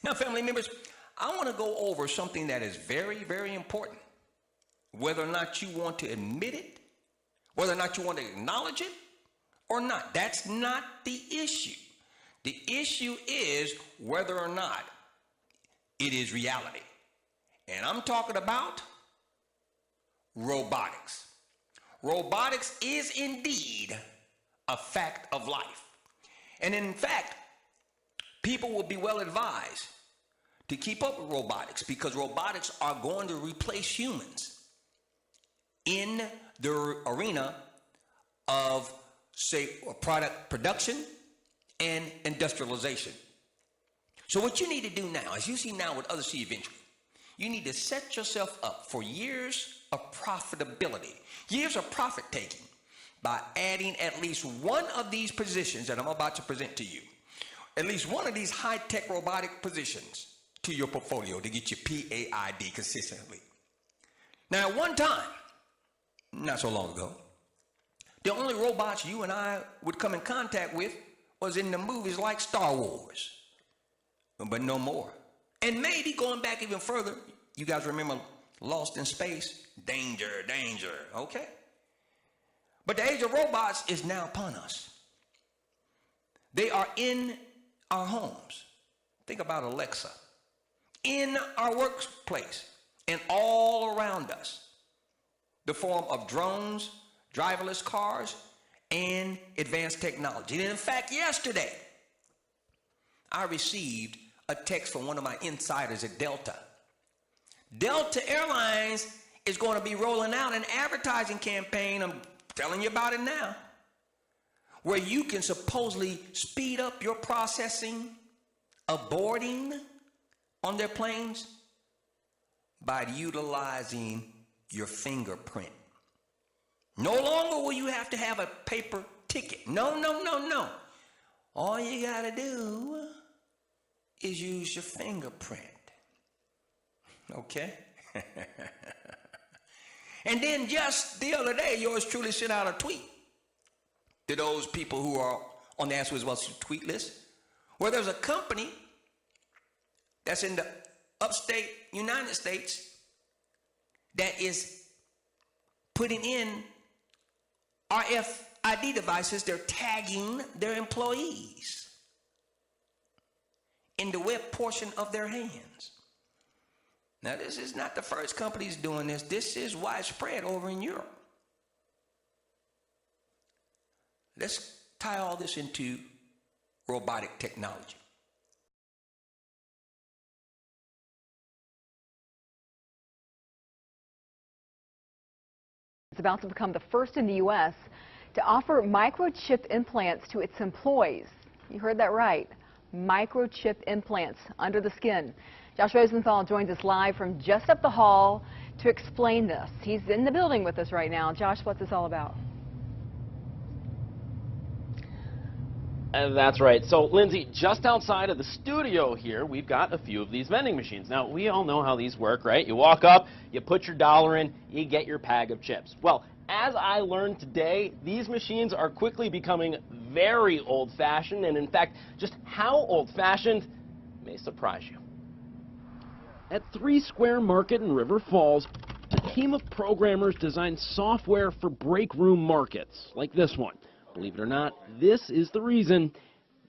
Now, family members, I want to go over something that is very, very important. Whether or not you want to admit it, whether or not you want to acknowledge it or not, that's not the issue. The issue is whether or not it is reality. And I'm talking about robotics. Robotics is indeed a fact of life. And in fact, people will be well advised to keep up with robotics, because robotics are going to replace humans in the arena of, say, product production and industrialization. So what you need to do now, as you see now with others see eventually, you need to set yourself up for years of profitability, years of profit taking, by adding at least one of these positions that I'm about to present to you, at least one of these high-tech robotic positions to your portfolio to get your P.A.I.D. consistently. Now, at one time, not so long ago, the only robots you and I would come in contact with was in the movies like Star Wars, but no more. And maybe going back even further, you guys remember Lost in Space? Danger, danger, okay? But the age of robots is now upon us. They are in our homes. Think about Alexa. In our workplace and all around us. The form of drones, driverless cars, and advanced technology. And in fact, yesterday, I received a text from one of my insiders at Delta. Delta Airlines is going to be rolling out an advertising campaign, I'm telling you about it now, where you can supposedly speed up your processing of boarding on their planes by utilizing your fingerprint. No longer will you have to have a paper ticket. No, no, no, no. All you got to do is use your fingerprint. Okay? And then just the other day, yours truly sent out a tweet to those people who are on the Ask the Wiz tweet list, where there's a company that's in the upstate United States that is putting in RFID devices. They're tagging their employees in the web portion of their hands. Now, this is not the first companies doing this. This is widespread over in Europe. Let's tie all this into robotic technology. It's about to become the first in the U.S. to offer microchip implants to its employees. You heard that right. Microchip implants under the skin. Josh Rosenthal joins us live from just up the hall to explain this. He's in the building with us right now. Josh, what's this all about? That's right. So, Lindsay, just outside of the studio here, we've got a few of these vending machines. Now, we all know how these work, right? You walk up, you put your dollar in, you get your bag of chips. Well, as I learned today, these machines are quickly becoming very old-fashioned, and in fact, just how old-fashioned may surprise you. At 3 Square Market in River Falls, a team of programmers designed software for break room markets, like this one. Believe it or not, this is the reason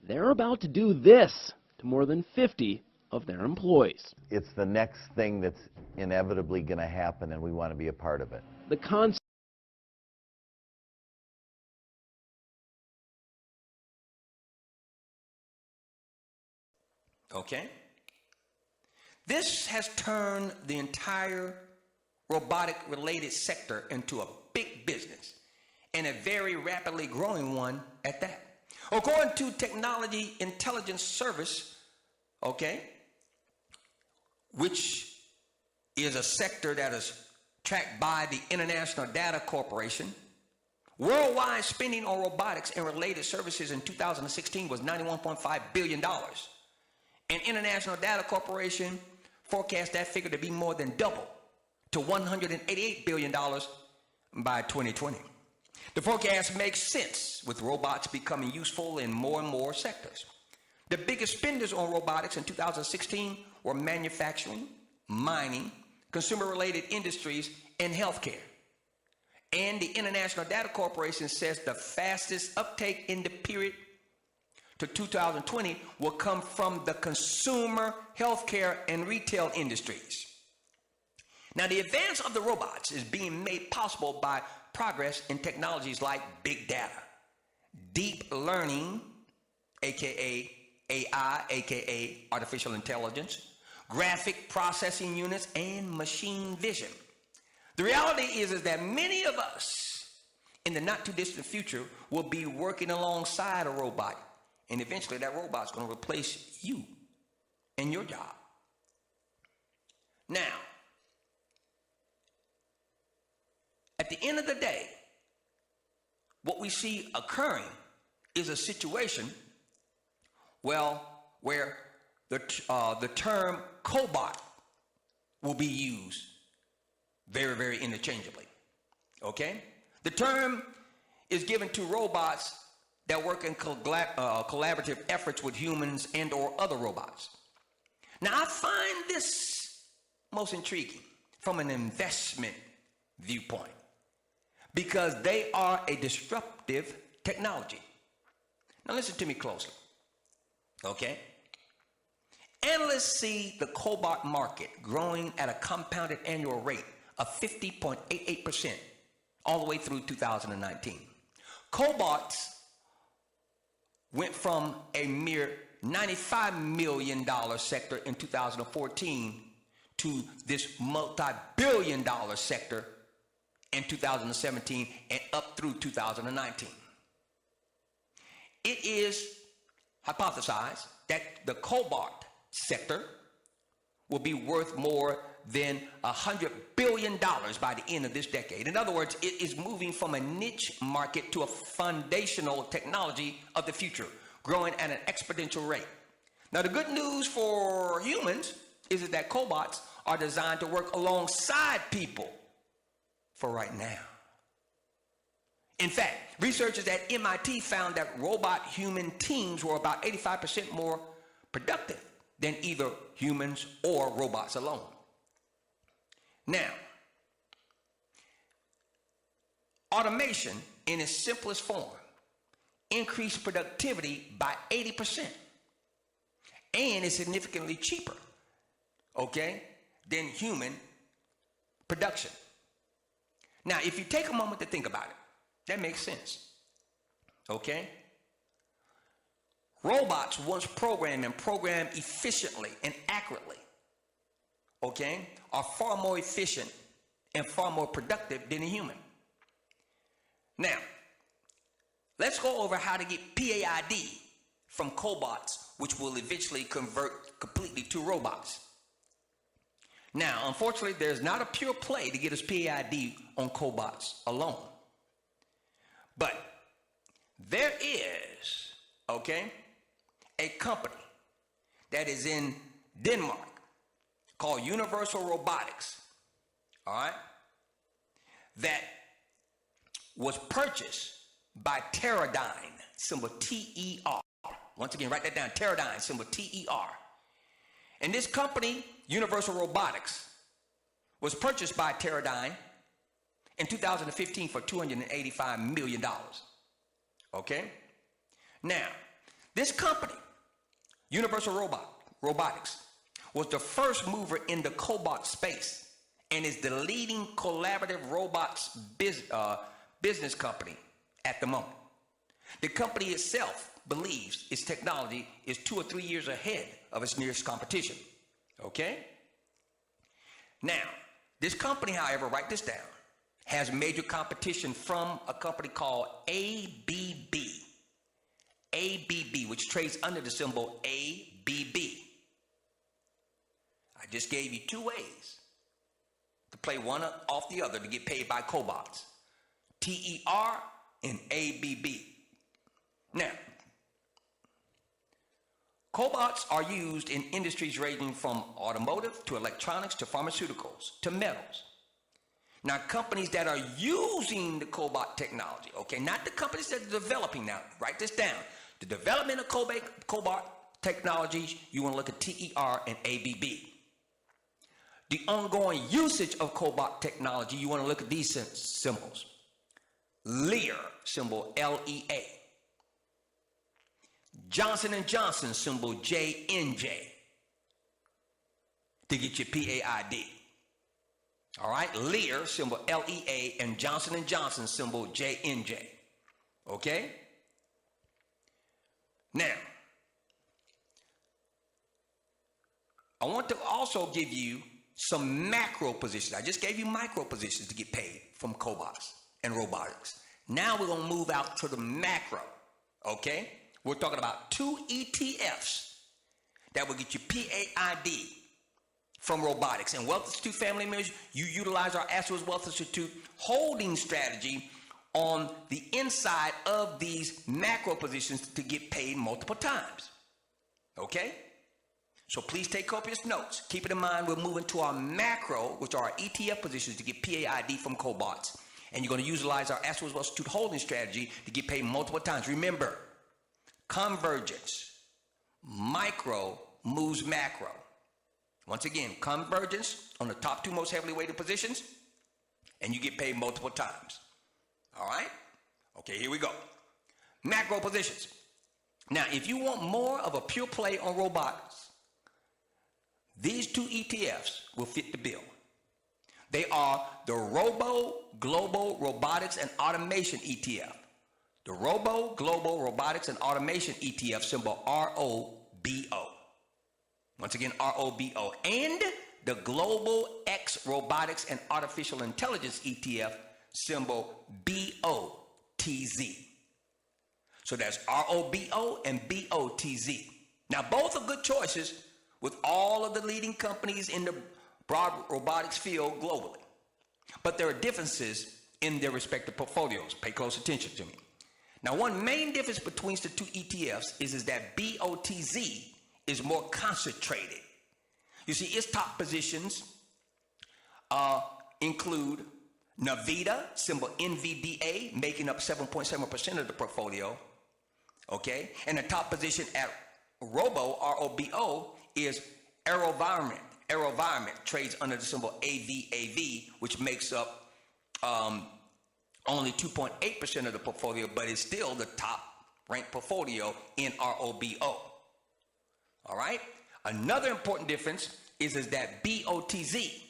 they're about to do this to more than 50 of their employees. It's the next thing that's inevitably going to happen, and we want to be a part of it. The concept Okay? This has turned the entire robotic-related sector into a big business, and a very rapidly growing one at that. According to Technology Intelligence Service, okay, which is a sector that is tracked by the International Data Corporation, worldwide spending on robotics and related services in 2016 was $91.5 billion. And International Data Corporation forecast that figure to be more than double to $188 billion by 2020. The forecast makes sense with robots becoming useful in more and more sectors. The biggest spenders on robotics in 2016 were manufacturing, mining, consumer-related industries, and healthcare. And the International Data Corporation says the fastest uptake in the period to 2020 will come from the consumer, healthcare, and retail industries. Now, the advance of the robots is being made possible by progress in technologies like big data, deep learning, aka AI, aka artificial intelligence, graphic processing units, and machine vision. The reality is that many of us in the not too distant future will be working alongside a robot, and eventually that robot's going to replace you and your job. Now, at the end of the day, what we see occurring is a situation, well, where the term cobot will be used very, very interchangeably, okay? The term is given to robots that work in collaborative efforts with humans and or other robots. Now, I find this most intriguing from an investment viewpoint because they are a disruptive technology. Now, listen to me closely, okay? Analysts see the cobot market growing at a compounded annual rate of 50.88% all the way through 2019. Cobots went from a mere $95 million sector in 2014 to this multi-billion-dollar sector in 2017 and up through 2019. It is hypothesized that the cobot sector will be worth more than $100 billion by the end of this decade. In other words, it is moving from a niche market to a foundational technology of the future, growing at an exponential rate. Now, the good news for humans is that cobots are designed to work alongside people for right now. In fact, researchers at MIT found that robot-human teams were about 85% more productive than either humans or robots alone. Now, automation in its simplest form increased productivity by 80% and is significantly cheaper, okay, than human production. Now, if you take a moment to think about it, that makes sense, okay? Robots, once programmed and programmed efficiently and accurately, okay, are far more efficient and far more productive than a human. Now, let's go over how to get P.A.I.D from cobots, which will eventually convert completely to robots. Now, unfortunately, there's not a pure play to get us P.A.I.D on cobots alone. But there is, okay, a company that is in Denmark called Universal Robotics, all right, that was purchased by Teradyne, symbol T-E-R. Once again, write that down, Teradyne, symbol T-E-R. And this company, Universal Robotics, was purchased by Teradyne in 2015 for $285 million, okay? Now, this company, Universal Robotics, was the first mover in the cobot space and is the leading collaborative robots business company at the moment. The company itself believes its technology is 2 or 3 years ahead of its nearest competition, okay? Now, this company, however, write this down, has major competition from a company called ABB, which trades under the symbol ABB. I just gave you 2 ways to play one off the other to get paid by cobots, TER and ABB. Now, cobots are used in industries ranging from automotive to electronics to pharmaceuticals to metals. Now, companies that are using the cobot technology, okay, not the companies that are developing now, write this down. The development of cobot technologies, you want to look at TER and ABB. The ongoing usage of cobot technology, you want to look at these symbols. Lear, symbol LEA. Johnson & Johnson, symbol JNJ, to get your PAID. All right, Lear, symbol LEA, and Johnson & Johnson, symbol JNJ. Okay? Now, I want to also give you some macro positions. I just gave you micro positions to get paid from cobots and robotics. Now we're going to move out to the macro, okay? We're talking about 2 ETFs that will get you PAID from robotics. And Wealth Institute family members, you utilize our Ask the Wiz Wealth Institute holding strategy on the inside of these macro positions to get paid multiple times, okay? So please take copious notes. Keep it in mind, we're moving to our macro, which are our ETF positions, to get PAID from cobots. And you're going to utilize our Ask the Wiz Wealth Institute holding strategy to get paid multiple times. Remember, convergence, micro moves macro. Once again, convergence on the top 2 most heavily weighted positions, and you get paid multiple times. All right? Okay, here we go. Macro positions. Now, if you want more of a pure play on robotics, these 2 ETFs will fit the bill. They are the Robo Global Robotics and Automation ETF. The Robo Global Robotics and Automation ETF, symbol ROBO. Once again, ROBO. And the Global X Robotics and Artificial Intelligence ETF, symbol BOTZ. So that's ROBO and BOTZ. Now, both are good choices with all of the leading companies in the broad robotics field globally. But there are differences in their respective portfolios. Pay close attention to me. Now, one main difference between the 2 ETFs is that BOTZ is more concentrated. You see, its top positions include Navita, symbol NVDA, making up 7.7% of the portfolio, okay? And the top position at Robo, ROBO, is AeroVironment. AeroVironment trades under the symbol AVAV, which makes up only 2.8% of the portfolio, but is still the top ranked portfolio in ROBO. All right? Another important difference is that BOTZ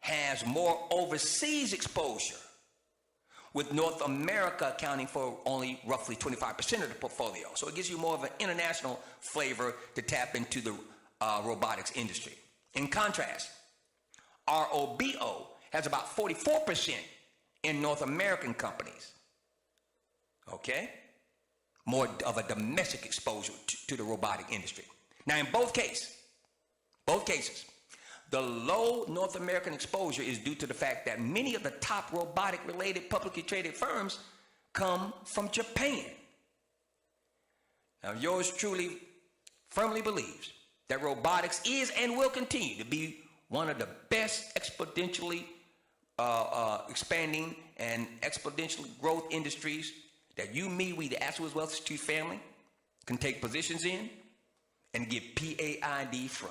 has more overseas exposure, with North America accounting for only roughly 25% of the portfolio. So it gives you more of an international flavor to tap into the robotics industry. In contrast, ROBO has about 44% in North American companies. Okay? More of a domestic exposure to the robotic industry. Now, in both cases, the low North American exposure is due to the fact that many of the top robotic-related publicly traded firms come from Japan. Now, yours truly firmly believes that robotics is and will continue to be one of the best exponentially expanding and exponential growth industries that you, me, we, the Ask the Wiz Wealth Institute family, can take positions in and get PAID from.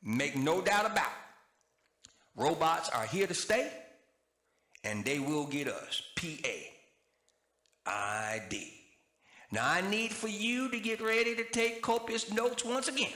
Make no doubt about it. Robots are here to stay, and they will get us PAID. Now, I need for you to get ready to take copious notes once again.